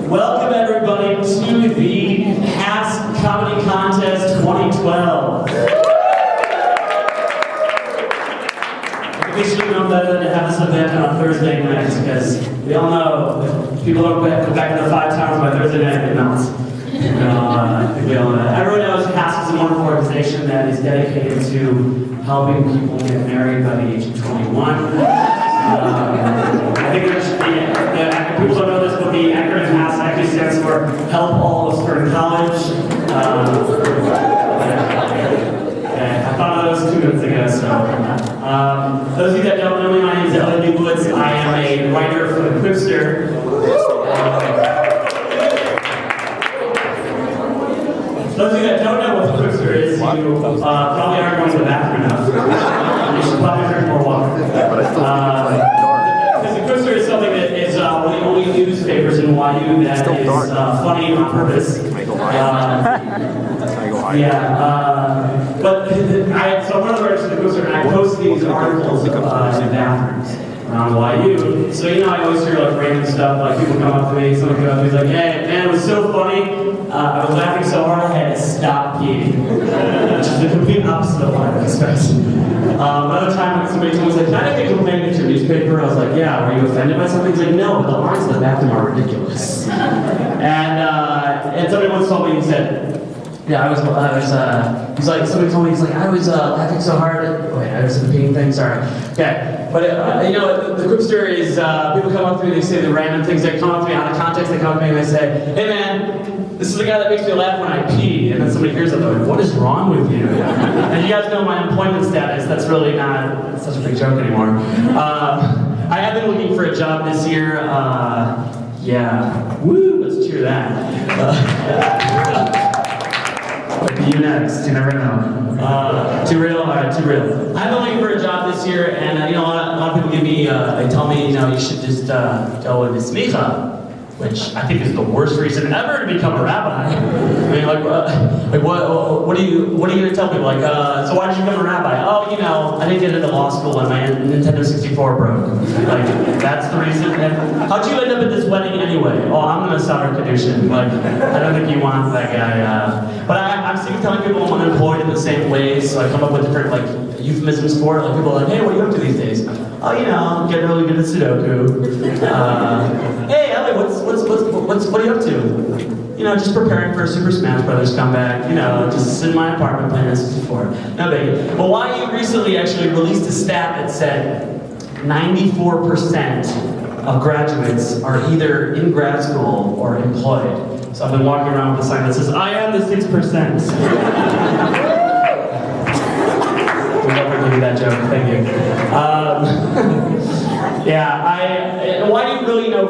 Welcome everybody to the HASC Comedy Contest 2012. We should have known better than to have this event on a Thursday night, because we all know if people don't go back to the Five Towns by Thursday night, it melts. I think we all know that. Everyone knows HASC is a wonderful organization that is dedicated to helping people get married by the age of 21. I think there should be, people don't know this, but the acronym HASC actually stands for Help All of Start College. I thought of those 2 minutes ago, so. Those of you that don't know me, my name is Leibowicz. I am a writer for the Quipster. Those of you that don't know what the Quipster is, you probably aren't going to the bathroom enough. You should probably drink more water. Because the Quipster is something that is one of the only newspapers in YU that is funny on purpose. But so one of the writers of the Quipster, and I post these articles in bathrooms around YU. So I always hear like random stuff, like people come up to me, someone comes up to me, he's like, "Hey, man, it was so funny. I was laughing so hard I had to stop peeing," which is the complete opposite of what I expect. Another time when somebody told me, "Can I make a complaint to your newspaper?" I was like, "Yeah, were you offended by something?" He's like, "No, but the lines in the bathroom are ridiculous." And somebody once told me, he said, he's like, somebody told me, he's like, "I was laughing so hard." Wait, I was peeing thing, sorry. Okay. But the Quipster is, people come up to me, they say the random things that come up to me out of context, they come up to me and they say, "Hey man, this is the guy that makes me laugh when I pee," and then somebody hears it, they're like, "What is wrong with you?" And you guys know my employment status, that's really not such a big joke anymore. I have been looking for a job this year, woo, let's cheer that. Be you next, you never know. Too real? Alright, too real. I've been looking for a job this year, and a lot of people give me, they tell me, you should just go with the smicha, which I think is the worst reason ever to become a rabbi. I mean, what are you going to tell people? Like, so why did you become a rabbi? Oh, I didn't get into law school and my Nintendo 64 broke. Like, that's the reason. And how'd you end up at this wedding anyway? Oh, I'm going to Sadar Kedushin. Like, I don't think you want that guy. But I'm sick of telling people I'm unemployed in the same ways, so I come up with different, euphemisms for it. Like, people are like, "Hey, what are you up to these days?" "Oh, I'm getting really good at Sudoku." "Hey, Ellie, what are you up to?" "Just preparing for a Super Smash Brothers comeback. Just sit in my apartment playing N64. No biggie." But YU recently actually released a stat that said 94% of graduates are either in grad school or employed. So I've been walking around with a sign that says, "I am the 6%. We'll never give you that joke, thank you.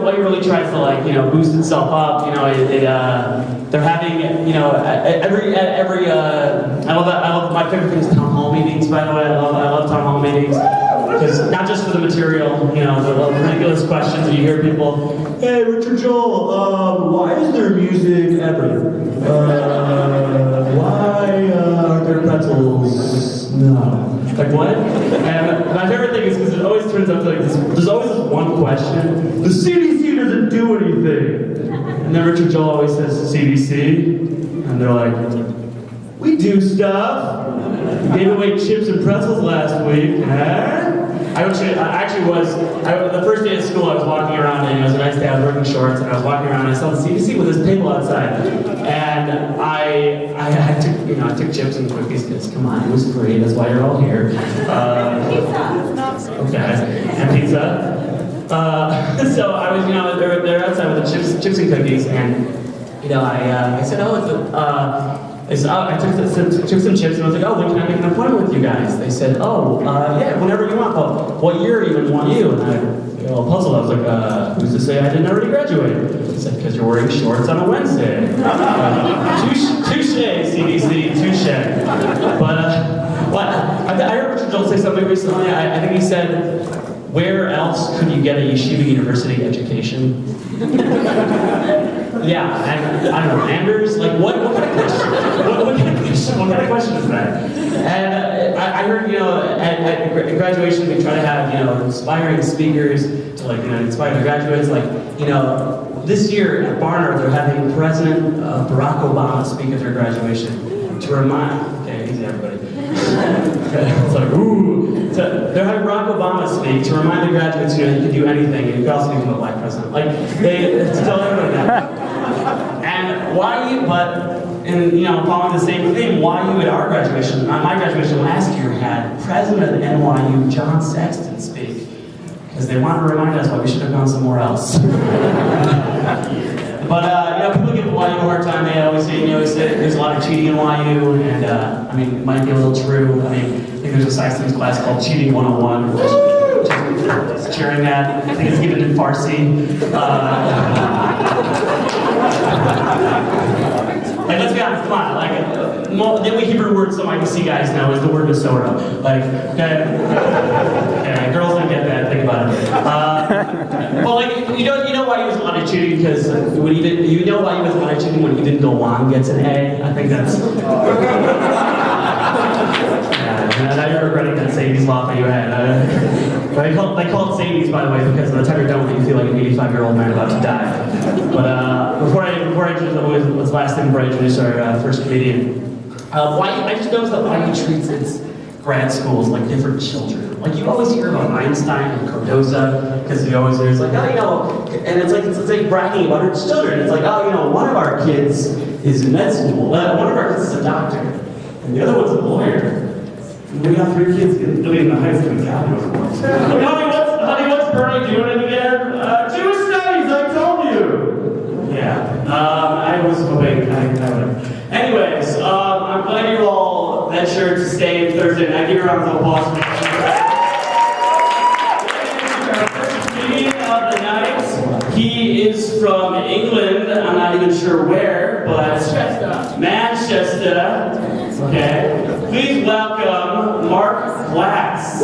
YU really tries to boost itself up. They're having I love my favorite thing is town hall meetings. By the way, I love town hall meetings. Because not just for the material, the ridiculous questions, and you hear people, "Hey, Richard Joel, why is there music ever? Why are there pretzels? No." Like, what? And my favorite thing is because it always turns out to there's always this one question. "The CDC doesn't do anything." And then Richard Joel always says, "CDC?" And they're like, "We do stuff. Gave away chips and pretzels last week, huh?" The first day of school I was walking around, and it was a nice day, I was wearing shorts, and I was walking around and I saw the CDC with this table outside. And I took chips and cookies, because come on, it was free, that's why you're all here. Okay, and pizza. So I was, they're outside with the chips and cookies, and I said, I took some chips and I was like, "Oh, when can I make an appointment with you guys?" They said, "Oh, yeah, whenever you want." "Well, what year even want you?" And I got puzzled. I was like, "Who's to say I didn't already graduate?" He said, "Because you're wearing shorts on a Wednesday." Touche, CDC, touche. But I heard Richard Joel say something recently. I think he said, "Where else could you get a yeshiva university education?" Yeah, and I don't know, Anders, what kind of question? What kind of question is that? And I heard, at graduation we try to have, inspiring speakers to inspire the graduates, this year at Barnard, they're having President Barack Obama speak at their graduation to remind, okay, easy everybody. It's like, ooh. So they're having Barack Obama speak to remind the graduates, you know, you can do anything, and you can also become a black president. Like, they tell everybody that. And why you, and you know, following the same thing, YU at our graduation, my graduation last year had President of NYU, John Sexton, speak. Because they wanted to remind us why we should have gone somewhere else. But you know, people give YU a hard time. They always say, you know, there's a lot of cheating in YU, and I mean, it might be a little true. I mean, I think there's a science studies class called Cheating 101, which is cheering that. I think it's given in Farsi. Like, let's be honest, come on. Like, the only Hebrew word some IBC guys know is the word Minnesota. Like, okay, girls don't get that. Think about it. Well, like, you know why he was allowed to cheating, because you know why he was allowed to cheating when even Golan gets an A. I think that's. Yeah, now you're regretting that Sadie's laugh that you had. They call it Sadie's, by the way, because by the time you're done with it, you feel like an 85-year-old man about to die. But before I introduce, what's last thing before I introduce our first comedian, I just noticed that YU treats its grad schools like different children. Like, you always hear about Einstein and Cardoza, because you always hear, it's like, oh, you know, and it's like bragging about its children. It's like, oh, you know, one of our kids is in med school, one of our kids is a doctor, and the other one's a lawyer. And we got 3 kids living in the high school capital. Honey, what's Bernie doing again? Jewish studies, I told you! Yeah, I was hoping I would. Anyways, I'm glad you all ventured to stay in Thursday night. Give a round of applause. Our first comedian of the night. He is from England. I'm not even sure where, but Manchester. Okay. Please welcome Mark Glass.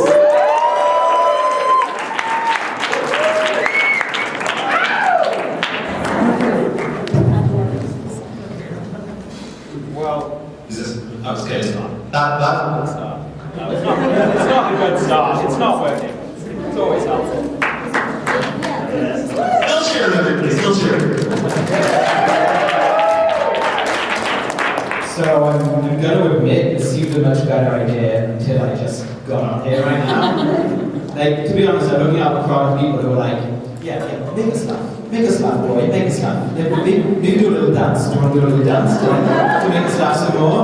Well, is this? I was kidding. It's not. That's a good start. No, it's not a good start. It's not working. It's always helpful. Still cheer, please. Still cheer. So I'm going to admit, it seemed a much better idea until I just got up here right now. Like, to be honest, I'm looking at a crowd of people who are like, yeah, make us laugh, boy, make us laugh. Maybe do a little dance. Do you want to do a little dance to make us laugh some more?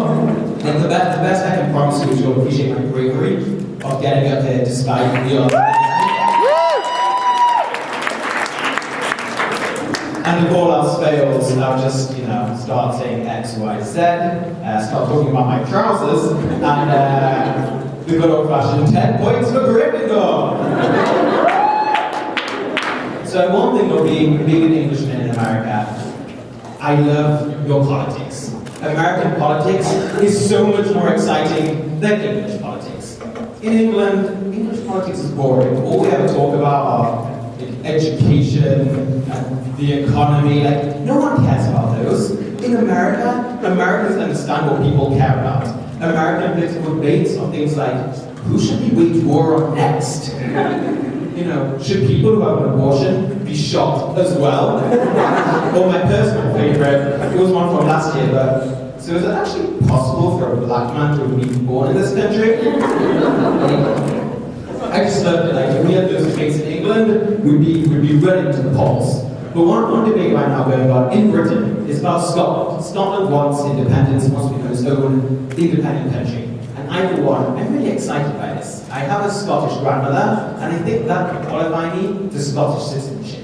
And the best I can promise you is you'll appreciate my bravery of getting up here despite the odds. And if all else fails, I'll just, you know, start saying X, Y, Z, start talking about my trousers, and the good old-fashioned 10 points for Gryffindor! So one thing about being an Englishman in America, I love your politics. American politics is so much more exciting than English politics. In England, English politics is boring. All we ever talk about are education, the economy, like, no one cares about those. In America, Americans understand what people care about. American political debates are things like, who should we wage war on next? You know, should people who have an abortion be shot as well? Or my personal favorite, it was one from last year, but, so is it actually possible for a black man to be born in this country? I just loved it. Like, if we had those debates in England, we'd be running to the polls. But one debate right now going on in Britain is about Scotland. Scotland wants independence, wants to become its own independent country. And I'm really excited by this. I have a Scottish grandmother, and I think that could qualify me for Scottish citizenship.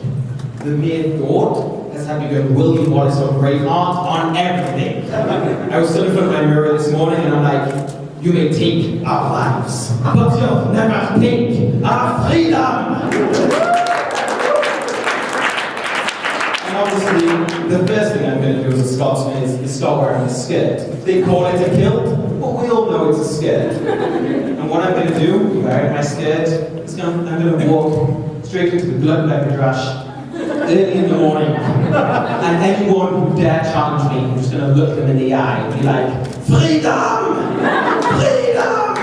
The mere thought has had me go William Wallace or Braveheart on everything. I was stood in front of my mirror this morning, and I'm like, you may take our lives, but you'll never take our freedom! And obviously, the first thing I'm going to do as a Scotsman is stop wearing a skirt. They call it a kilt, but we all know it's a skirt. And what I'm going to do, wearing my skirt, is I'm going to walk straight into the blood beverage rush early in the morning. And anyone who dare challenge me, I'm just going to look them in the eye and be like, freedom! Freedom!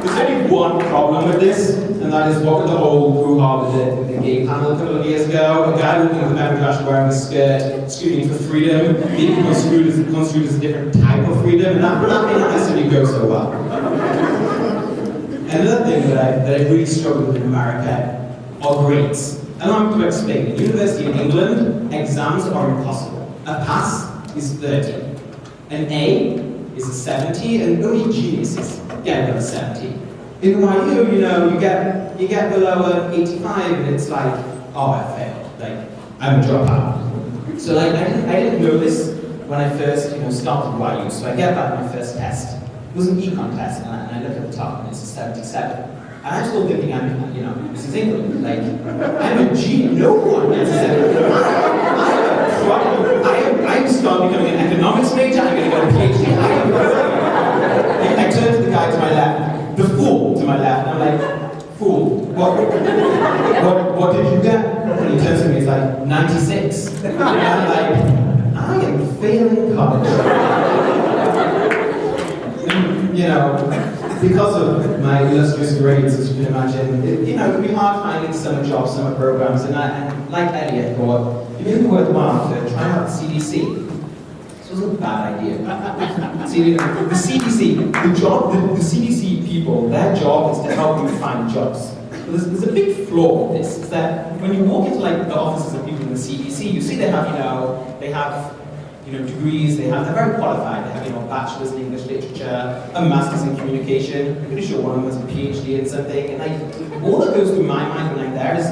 There's only one problem with this, and that is what with the whole hoo-ha with the gay panel a couple of years ago. A guy walking with a man crash wearing a skirt, screaming for freedom, being construed as a different type of freedom, and that may not necessarily go so well. Another thing that I really struggle with in America are grades. Allow me to explain. At University in England, exams are impossible. A pass is 30. An A is a 70, and only geniuses get above a 70. In YU, you get below an 85, and it's like, oh, I failed. Like, I'm a dropout. So like, I didn't know this when I first, started YU. So I get back my first test. It was an econ test, and I look at the top, and it's a 77. And I'm still thinking, this is England. Like, I'm a G. No one gets a 77. I'm starting becoming an economics major. I'm going to go to PhD. I turn to the guy to my left, the fool to my left, and I'm like, fool, what did you get? And he turns to me, he's like, 96. And I'm like, I am failing college. Because of my illustrious grades, as you can imagine, it can be hard finding summer jobs, summer programs, and like Eddie, I thought, it may be worthwhile to try out the CDC. This was a bad idea. See, the CDC, the CDC people, their job is to help you find jobs. But there's a big flaw with this, is that when you walk into the offices of people in the CDC, you see they have degrees, they're very qualified, they have, bachelor's in English literature, a master's in communication, I'm pretty sure one of them has a PhD in something, and all that goes through my mind when I'm there is,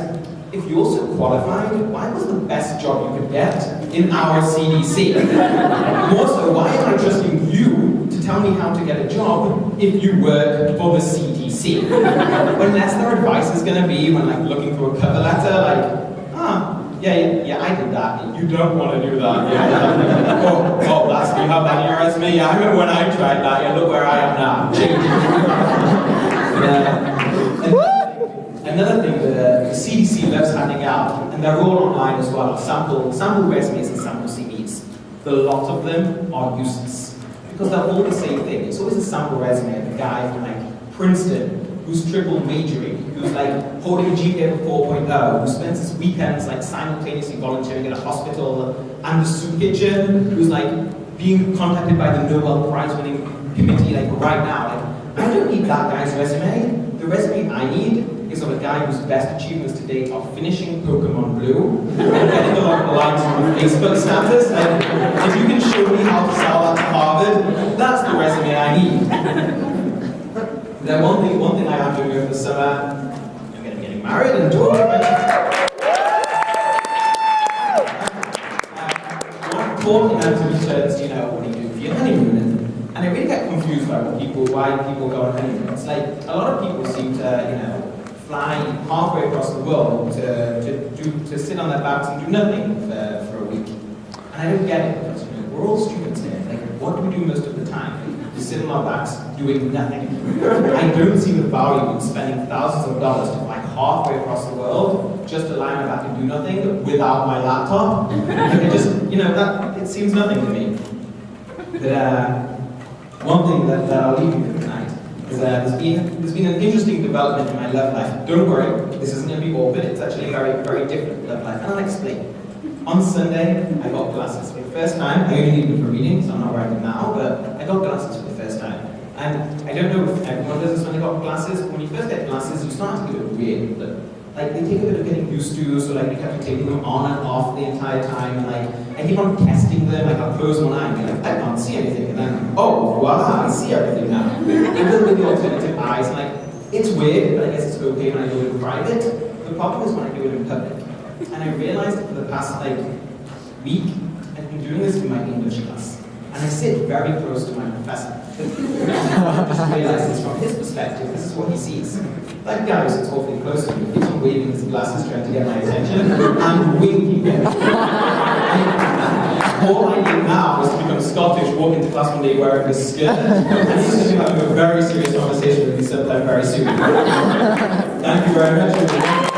if you're so qualified, why was the best job you could get in our CDC? More so, why am I trusting you to tell me how to get a job if you work for the CDC? Unless their advice is going to be, when looking for a cover letter, yeah, I did that. You don't want to do that. Yeah. Oh, you have that in your resume? Yeah, I remember when I tried that. Yeah, look where I am now. Another thing that the CDC loves handing out, and they're all online as well, sample resumes and sample CVs. A lot of them are useless because they're all the same thing. It's always a sample resume of a guy from Princeton who's triple majoring, who's holding a GPA of 4.0, who spends his weekends simultaneously volunteering at a hospital and the soup kitchen, who's being contacted by the Nobel Prize winning committee right now. I don't need that guy's resume. The resume I need is of a guy whose best achievements to date are finishing Pokemon Blue and getting a lot of likes on Facebook status. If you can show me how to sell that to Harvard, that's the resume I need. Then one thing I am doing over the summer, I'm going to be getting married and talking out to returns, what do you do for your honeymoon? And I really get confused by why people go on honeymoon. It's a lot of people seem to, fly halfway across the world to sit on their backs and do nothing for a week. And I don't get it because we're all students here. What do we do most of the time? We sit on our backs doing nothing. I don't see the value in spending thousands of dollars to fly halfway across the world just to lie on my back and do nothing without my laptop. It just, it seems nothing to me. But one thing that I'll leave you with tonight is there's been an interesting development in my love life. Don't worry, this isn't going to be awkward. It's actually a very, very different love life, and I'll explain. On Sunday, I got glasses for the first time. I only need them for reading, so I'm not wearing them now, but I got glasses for the first time. And I don't know if everyone does this when they got glasses, but when you first get glasses, you start to get a weird look. They take a bit of getting used to, so you have to take them on and off the entire time. I keep on testing them, I'll close one eye and be I can't see anything, and then, oh, voila, I see everything now. And then with the alternative eyes, it's weird, but I guess it's okay when I do it in private. The problem is when I do it in public. And I realized that for the past week, I've been doing this in my English class. And I sit very close to my professor. I just realized this from his perspective, this is what he sees. That guy who sits awfully close to me, keeps on waving his glasses trying to get my attention, and winking at me. All I need now is to become Scottish, walk into class one day wearing a skirt, and he's going to be having a very serious conversation with me sometime very soon. Thank you very much.